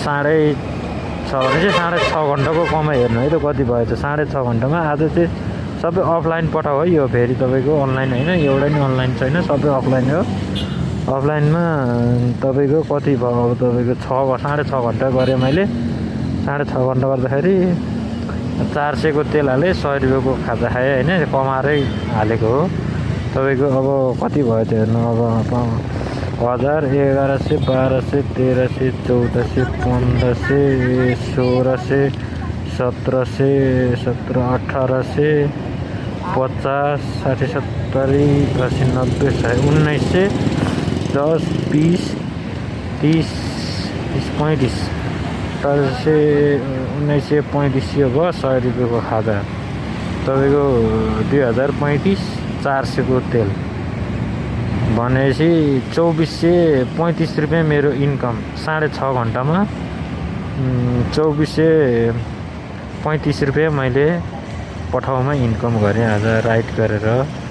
6:30 भने चाहिँ 6.5 घन्टाको कमाइ हेर्नु है त कति भयो त 6.5 घन्टामा आज चाहिँ सबै अफलाइन पठाउ है यो फेरि तपाईँको अनलाइन होइन एउटा नि अनलाइन छैन सबै अफलाइन हो अफलाइनमा तपाईँको कति भयो अब तपाईँको 6.5 घन्टा गरेँ मैले 6.5 घन्टा गर्दाखेरि 400 को तेल हालेँ 100 रुपियाँको खाजा खाएँ होइन कमाएरै हालेको हो तपाईँको अब कति भयो त्यो हेर्नु अब 1000 1100 1200 1300 1400 1500 1600 1700 1800 50 60 70 80 90 100 1900 10 20 30 35 1935 यो भयो 100 रुपियाँको खाजा तपाईँको 2035 400 को तेल भनेपछि 2435 रुपियाँ मेरो इन्कम 6.5 घन्टामा 2435 रुपियाँ मैले पठाउमा इन्कम गरेँ आज राइड गरेर